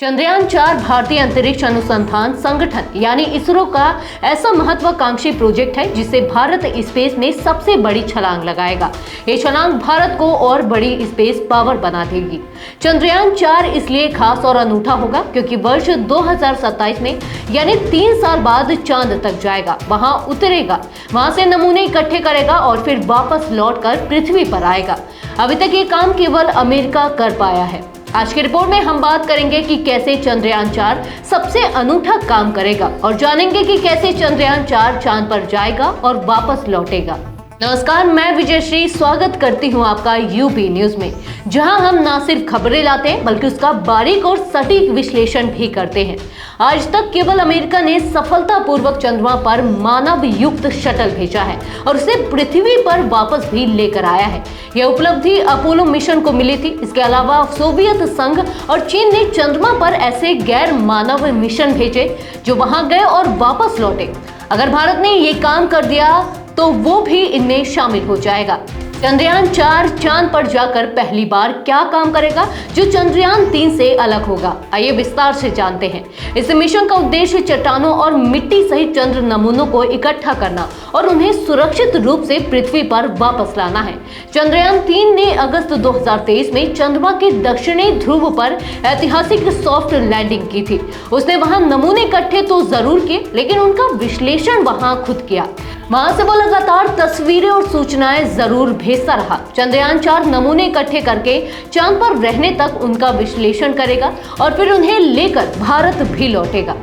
चंद्रयान-4 भारतीय अंतरिक्ष अनुसंधान संगठन यानी इसरो का ऐसा महत्वाकांक्षी प्रोजेक्ट है जिससे भारत स्पेस में सबसे बड़ी छलांग लगाएगा। ये छलांग भारत को और बड़ी स्पेस पावर बना देगी। चंद्रयान-4 इसलिए खास और अनूठा होगा क्योंकि वर्ष 2027 में यानी 3 साल बाद चांद तक जाएगा, वहां उतरेगा, वहां से नमूने इकट्ठे करेगा और फिर वापस लौटकर पृथ्वी पर आएगा। अभी तक ये काम केवल अमेरिका कर पाया है। आज की रिपोर्ट में हम बात करेंगे कि कैसे चंद्रयान-4 सबसे अनूठा काम करेगा और जानेंगे कि कैसे चंद्रयान-4 चांद पर जाएगा और वापस लौटेगा। नमस्कार, मैं विजयश्री स्वागत करती हूं आपका यूपी न्यूज में, जहां हम न सिर्फ खबरें लाते हैं बल्कि उसका बारीक और सटीक विश्लेषण भी करते हैं। आज तक केवल अमेरिका ने सफलतापूर्वक चंद्रमा पर मानव युक्त शटल भेजा है और उसे पृथ्वी पर वापस भी लेकर आया है। यह उपलब्धि अपोलो मिशन को मिली थी। इसके अलावा सोवियत संघ और चीन ने चंद्रमा पर ऐसे गैर मानव मिशन भेजे जो वहां गए और वापस लौटे। अगर भारत ने ये काम कर दिया तो वो भी इनमें शामिल हो जाएगा। चंद्रयान-4 चांद पर जाकर पहली बार क्या काम करेगा जो चंद्रयान-3 से अलग होगा, आइए विस्तार से जानते हैं। इस मिशन का उद्देश्य चट्टानों और मिट्टी सहित चंद्र नमूनों को इकट्ठा करना और उन्हें सुरक्षित रूप से पृथ्वी पर वापस लाना है। चंद्रयान-3 ने अगस्त 2023 में चंद्रमा के दक्षिणी ध्रुव पर ऐतिहासिक सॉफ्ट लैंडिंग की थी। उसने वहां नमूने इकट्ठे तो जरूर किए, लेकिन उनका विश्लेषण वहां खुद किया। वहां से वो लगातार तस्वीरें और सूचनाएं जरूर भेजता रहा। चंद्रयान-4 नमूने इकट्ठे करके चांद पर रहने तक उनका विश्लेषण करेगा और फिर उन्हें लेकर भारत भी लौटेगा।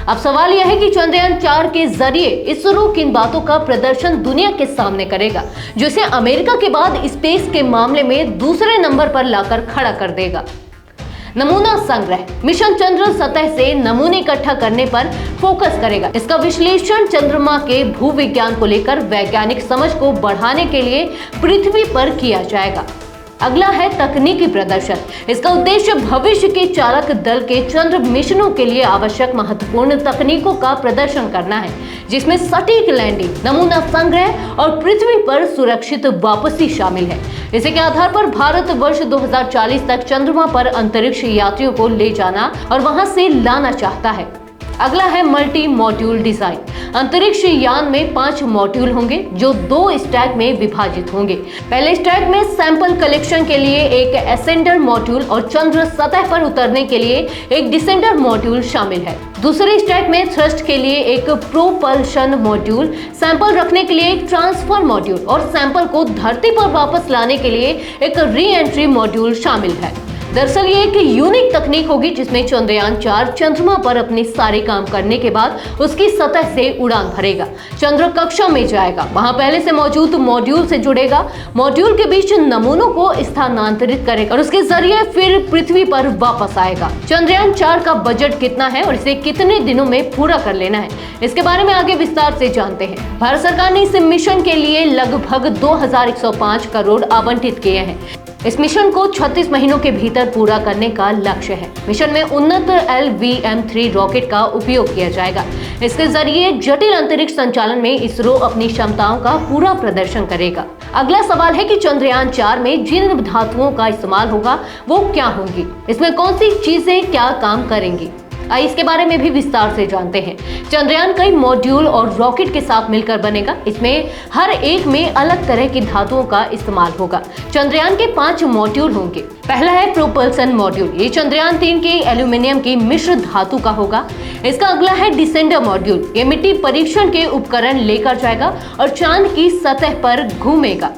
अब सवाल यह है कि चंद्रयान-4 के जरिए इसरो किन बातों का प्रदर्शन दुनिया के सामने करेगा जो इसे अमेरिका के बाद स्पेस के मामले में दूसरे नंबर पर लाकर खड़ा कर देगा। नमूना संग्रह मिशन चंद्र सतह से नमूने इकट्ठा करने पर फोकस करेगा। इसका विश्लेषण चंद्रमा के भूविज्ञान को लेकर वैज्ञानिक समझ को बढ़ाने के लिए पृथ्वी पर किया जाएगा। अगला है तकनीकी प्रदर्शन। इसका उद्देश्य भविष्य के चालक दल के चंद्र मिशनों के लिए आवश्यक महत्वपूर्ण तकनीकों का प्रदर्शन करना है, जिसमें सटीक लैंडिंग, नमूना संग्रह और पृथ्वी पर सुरक्षित वापसी शामिल है। इसी के आधार पर भारत वर्ष 2040 तक चंद्रमा पर अंतरिक्ष यात्रियों को ले जाना और वहां से लाना चाहता है। अगला है मल्टी मॉड्यूल डिजाइन। अंतरिक्ष यान में 5 मॉड्यूल होंगे जो 2 स्टैक में विभाजित होंगे। पहले स्टैक में सैंपल कलेक्शन के लिए एक असेंडर मॉड्यूल और चंद्र सतह पर उतरने के लिए एक डिसेंडर मॉड्यूल शामिल है। दूसरे स्टैक में थ्रस्ट के लिए एक प्रोपल्शन मॉड्यूल, सैंपल रखने के लिए एक ट्रांसफर मॉड्यूल और सैंपल को धरती पर वापस लाने के लिए एक री एंट्री मॉड्यूल शामिल है। दरअसल ये एक यूनिक तकनीक होगी जिसमें चंद्रयान-4 चंद्रमा पर अपने सारे काम करने के बाद उसकी सतह से उड़ान भरेगा, चंद्र कक्षा में जाएगा, वहां पहले से मौजूद मॉड्यूल से जुड़ेगा, मॉड्यूल के बीच नमूनों को स्थानांतरित करेगा और उसके जरिए फिर पृथ्वी पर वापस आएगा। चंद्रयान-4 का बजट कितना है और इसे कितने दिनों में पूरा कर लेना है, इसके बारे में आगे विस्तार से जानते हैं। भारत सरकार ने इस मिशन के लिए लगभग 2105 करोड़ आवंटित किए हैं। इस मिशन को 36 महीनों के भीतर पूरा करने का लक्ष्य है। मिशन में उन्नत LVM-3 रॉकेट का उपयोग किया जाएगा। इसके जरिए जटिल अंतरिक्ष संचालन में इसरो अपनी क्षमताओं का पूरा प्रदर्शन करेगा। अगला सवाल है कि चंद्रयान-4 में जिन धातुओं का इस्तेमाल होगा वो क्या होंगी, इसमें कौन सी चीजें क्या काम करेंगी, इसके बारे में भी विस्तार से जानते हैं। चंद्रयान कई मॉड्यूल और रॉकेट के साथ मिलकर बनेगा। इसमें हर एक में अलग तरह की धातुओं का इस्तेमाल होगा। चंद्रयान के 5 मॉड्यूल होंगे। पहला है प्रोपल्सन मॉड्यूल। ये चंद्रयान-3 के एल्यूमिनियम की मिश्र धातु का होगा। इसका अगला है डिसेंडर मॉड्यूल। ये मिट्टी परीक्षण के उपकरण लेकर जाएगा और चांद की सतह पर घूमेगा।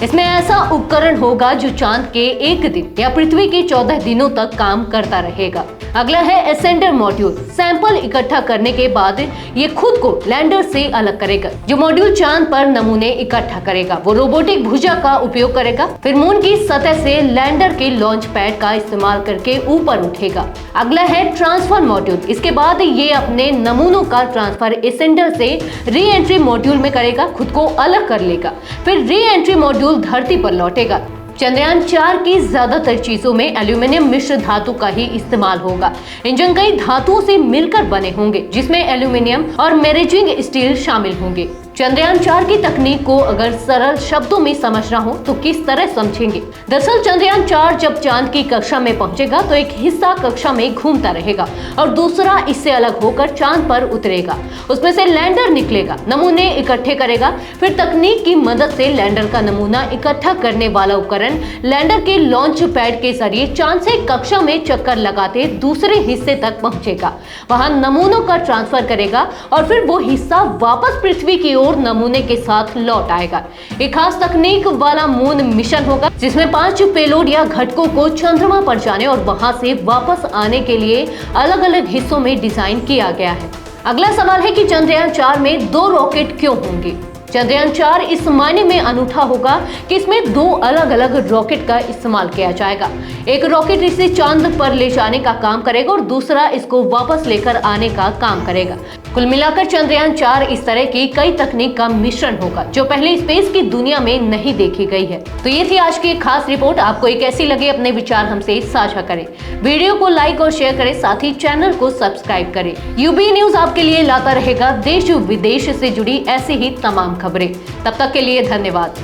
इसमें ऐसा उपकरण होगा जो चांद के 1 दिन या पृथ्वी के 14 दिनों तक काम करता रहेगा। अगला है असेंडर मॉड्यूल। सैंपल इकट्ठा करने के बाद ये खुद को लैंडर से अलग करेगा। जो मॉड्यूल चांद पर नमूने इकट्ठा करेगा वो रोबोटिक भुजा का उपयोग करेगा, फिर मून की सतह से लैंडर के लॉन्च पैड का इस्तेमाल करके ऊपर उठेगा। अगला है ट्रांसफर मॉड्यूल। इसके बाद ये अपने नमूनों का ट्रांसफर असेंडर से री एंट्री मॉड्यूल में करेगा, खुद को अलग कर लेगा, फिर री एंट्री मॉड्यूल धरती पर लौटेगा। चंद्रयान-4 की ज्यादातर चीजों में एल्यूमिनियम मिश्र धातु का ही इस्तेमाल होगा। इंजन कई धातुओं से मिलकर बने होंगे जिसमें एल्यूमिनियम और मेरेजिंग स्टील शामिल होंगे। चंद्रयान 4 की तकनीक को अगर सरल शब्दों में समझना हो तो किस तरह समझेंगे? दरअसल चंद्रयान 4 जब चांद की कक्षा में पहुंचेगा तो एक हिस्सा कक्षा में घूमता रहेगा और दूसरा इससे अलग होकर चांद पर उतरेगा। उसमें से लैंडर निकलेगा, नमूने इकट्ठे करेगा। फिर तकनीक की मदद से लैंडर का नमूना इकट्ठा करने वाला उपकरण लैंडर के लॉन्च पैड के जरिए चांद से कक्षा में चक्कर लगाते दूसरे हिस्से तक पहुंचेगा, वहां नमूनों का ट्रांसफर करेगा और फिर वो हिस्सा वापस पृथ्वी की ओर नमूने के साथ लौट आएगा। एक खास तकनीक वाला मून मिशन होगा जिसमें 5 पेलोड या घटकों को चंद्रमा पर जाने और वहां से वापस आने के लिए अलग अलग हिस्सों में डिजाइन किया गया है। अगला सवाल है कि चंद्रयान 4 में 2 रॉकेट क्यों होंगे? चंद्रयान 4 इस मायने में अनूठा होगा कि इसमें 2 अलग अलग रॉकेट का इस्तेमाल किया जाएगा। एक रॉकेट इसे चांद पर ले जाने का काम करेगा और दूसरा इसको वापस लेकर आने का काम करेगा। कुल मिलाकर चंद्रयान 4 इस तरह की कई तकनीक का मिश्रण होगा जो पहले स्पेस की दुनिया में नहीं देखी गई है। तो ये थी आज की एक खास रिपोर्ट। आपको ये कैसी लगी? अपने विचार हमसे साझा करें। वीडियो को लाइक और शेयर करें, साथ ही चैनल को सब्सक्राइब करें। यूबी न्यूज आपके लिए लाता रहेगा देश विदेश से जुड़ी ऐसी ही तमाम खबरें। तब तक के लिए धन्यवाद।